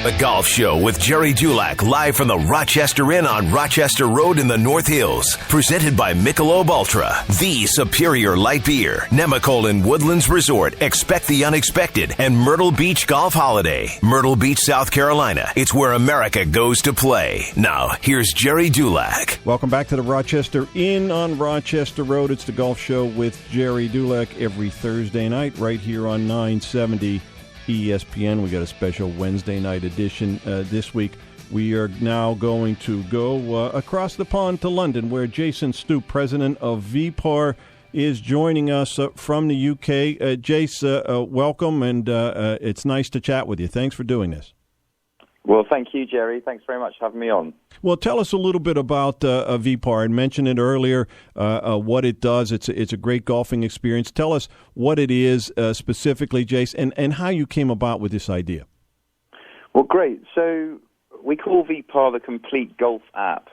The Golf Show with Gerry Dulac, live from the Rochester Inn on Rochester Road in the North Hills. Presented by Michelob Ultra, the superior light beer. Nemacolin and Woodlands Resort, expect the unexpected. And Myrtle Beach Golf Holiday. Myrtle Beach, South Carolina. It's where America goes to play. Now, here's Gerry Dulac. Welcome back to the Rochester Inn on Rochester Road. It's the Golf Show with Gerry Dulac every Thursday night right here on 970 ESPN. We got a special Wednesday night edition this week. We are now going to go across the pond to London, where Jason Stoop, president of Vpar, is joining us from the UK. Jace, welcome, and it's nice to chat with you. Thanks for doing this. Well, thank you, Gerry. Thanks very much for having me on. Well, tell us a little bit about Vpar. I mentioned it earlier, what it does. It's a great golfing experience. Tell us what it is specifically, Jace, and how you came about with this idea. Well, great. So we call Vpar the complete golf app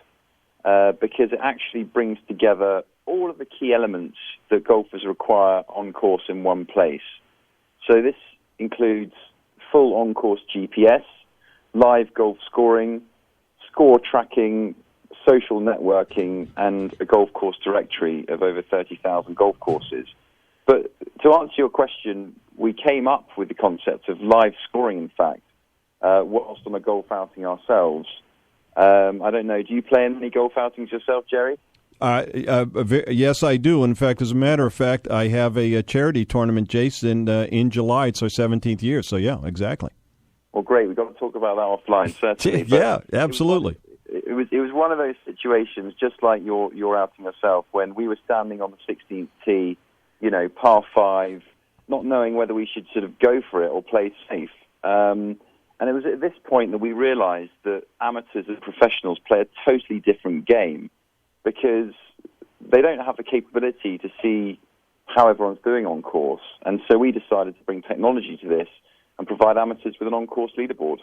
because it actually brings together all of the key elements that golfers require on course in one place. So this includes full on-course GPS, live golf scoring, score tracking, social networking, and a golf course directory of over 30,000 golf courses. But to answer your question, we came up with the concept of live scoring, in fact, whilst on a golf outing ourselves. I don't know, do you play in any golf outings yourself, Gerry? Yes, I do. In fact, as a matter of fact, I have a charity tournament, Jason, in July. It's our 17th year, so yeah, exactly. Well, great. We've got to talk about that offline, certainly. Yeah, absolutely. It was one of those situations, just like you're outing yourself, when we were standing on the 16th tee, par 5, not knowing whether we should sort of go for it or play safe. And it was at this point that we realized that amateurs and professionals play a totally different game because they don't have the capability to see how everyone's doing on course. And so we decided to bring technology to this and provide amateurs with an on-course leaderboard.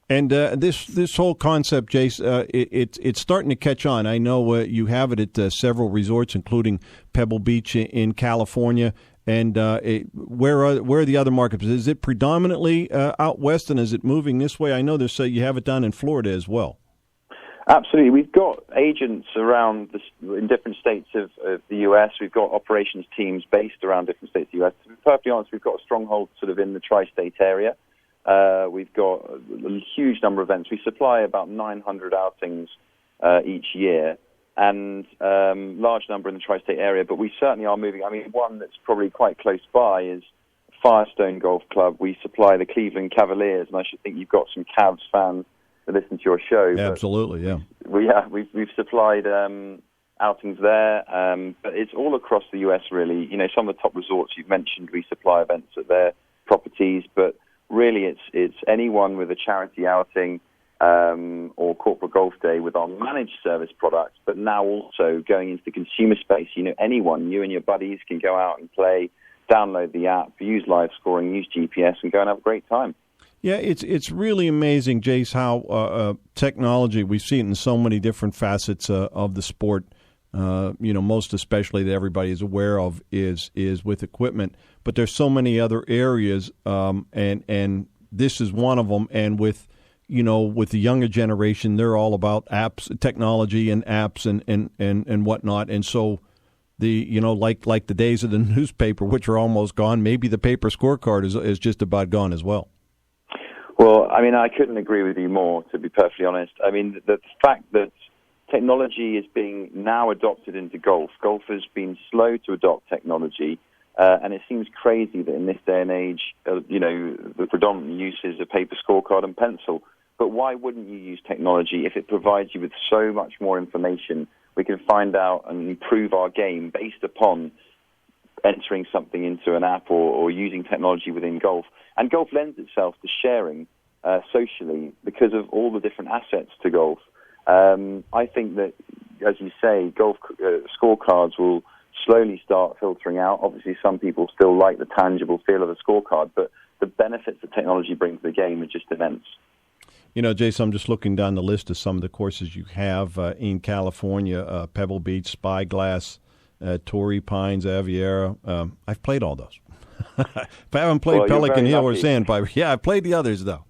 And this whole concept, Jace, it's starting to catch on. I know you have it at several resorts, including Pebble Beach in California. And where are the other markets? Is it predominantly out west, and is it moving this way? I know you have it down in Florida as well. Absolutely. We've got agents around in different states of the U.S. We've got operations teams based around different states of the U.S. To be perfectly honest, we've got a stronghold sort of in the tri-state area. We've got a huge number of events. We supply about 900 outings each year, and large number in the tri-state area. But we certainly are moving. I mean, one that's probably quite close by is Firestone Golf Club. We supply the Cleveland Cavaliers, and I should think you've got some Cavs fans to listen to your show. Absolutely, yeah. We've supplied outings there, but it's all across the U.S. really. Some of the top resorts you've mentioned, we supply events at their properties, but really it's anyone with a charity outing or corporate golf day with our managed service products, but now also going into the consumer space. Anyone, you and your buddies can go out and play, download the app, use live scoring, use GPS, and go and have a great time. Yeah, it's really amazing, Jace, how technology, we've seen it in so many different facets of the sport, most especially that everybody is aware of is with equipment. But there's so many other areas, and this is one of them. And with the younger generation, they're all about apps, technology and apps and whatnot. And so like the days of the newspaper, which are almost gone, maybe the paper scorecard is just about gone as well. Well, I mean, I couldn't agree with you more, to be perfectly honest. I mean, the fact that technology is being now adopted into golf. Golf has been slow to adopt technology, and it seems crazy that in this day and age, the predominant use is a paper scorecard and pencil. But why wouldn't you use technology if it provides you with so much more information? We can find out and improve our game based upon entering something into an app or using technology within golf. And golf lends itself to sharing socially because of all the different assets to golf. I think that, as you say, golf scorecards will slowly start filtering out. Obviously, some people still like the tangible feel of a scorecard, but the benefits that technology brings to the game are just immense. Jason, I'm just looking down the list of some of the courses you have in California, Pebble Beach, Spyglass, Torrey Pines, Aviera. I've played all those. If I haven't played Pelican Hill or Sandpiper, I've played the others though.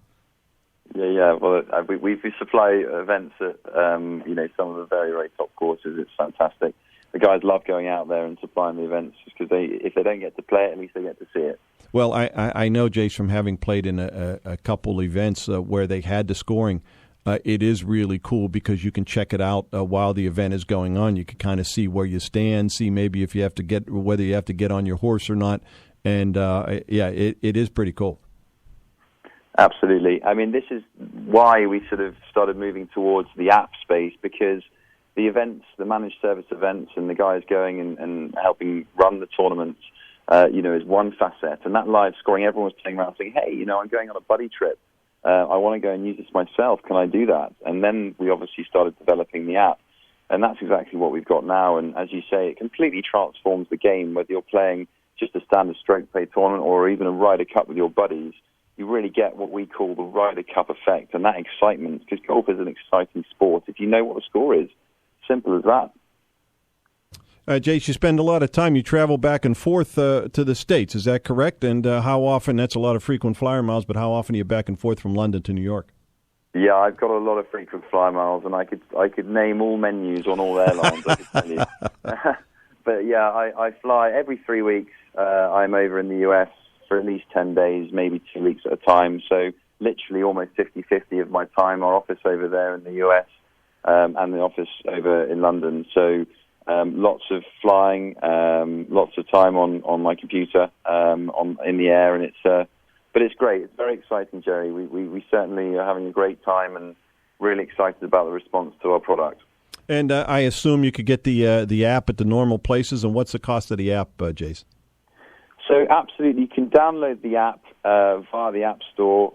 Yeah. Well, we supply events at some of the very, very top courses. It's fantastic. The guys love going out there and supplying the events because if they don't get to play it, at least they get to see it. Well, I know, Jace, from having played in a couple events where they had the scoring, it is really cool because you can check it out while the event is going on. You can kind of see where you stand, see maybe if you have to whether you have to get on your horse or not, and it is pretty cool. Absolutely. I mean, this is why we sort of started moving towards the app space, because the events, the managed service events, and the guys going and helping run the tournaments, is one facet. And that live scoring, everyone was playing around saying, hey, I'm going on a buddy trip. I want to go and use this myself. Can I do that? And then we obviously started developing the app. And that's exactly what we've got now. And as you say, it completely transforms the game, whether you're playing just a standard stroke play tournament or even a Ryder Cup with your buddies. You really get what we call the Ryder Cup effect and that excitement, because golf is an exciting sport. If you know what the score is, simple as that. Jace, you spend a lot of time. You travel back and forth to the States. Is that correct? And how often? That's a lot of frequent flyer miles, but how often are you back and forth from London to New York? Yeah, I've got a lot of frequent flyer miles, and I could name all menus on all airlines, I could tell you. But yeah, I fly every 3 weeks. I'm over in the US for at least 10 days, maybe 2 weeks at a time. So literally almost 50-50 of my time, our office over there in the US and the office over in London. So lots of flying, lots of time on my computer, in the air, and but it's great. It's very exciting, Gerry. We certainly are having a great time and really excited about the response to our product. And I assume you could get the app at the normal places. And what's the cost of the app, Jace? So absolutely, you can download the app via the App Store.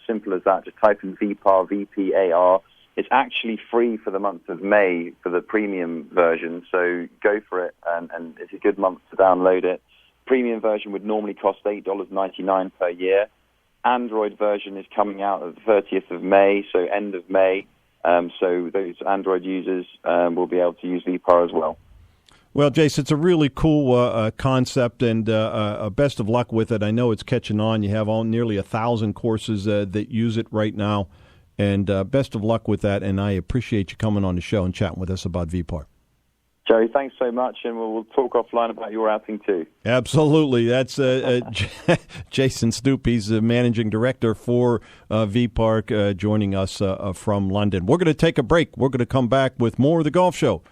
Simple as that. Just type in Vpar, VPAR. It's actually free for the month of May for the premium version, so go for it, and it's a good month to download it. Premium version would normally cost $8.99 per year. Android version is coming out at the 30th of May, so end of May. So those Android users will be able to use Vpar as well. Well, Jace, it's a really cool concept, and best of luck with it. I know it's catching on. You have nearly 1,000 courses that use it right now, and best of luck with that. And I appreciate you coming on the show and chatting with us about Vpar. Gerry, thanks so much, and we'll talk offline about your outing too. Absolutely. That's Jason Stoop. He's the managing director for Vpar, joining us from London. We're going to take a break. We're going to come back with more of The Golf Show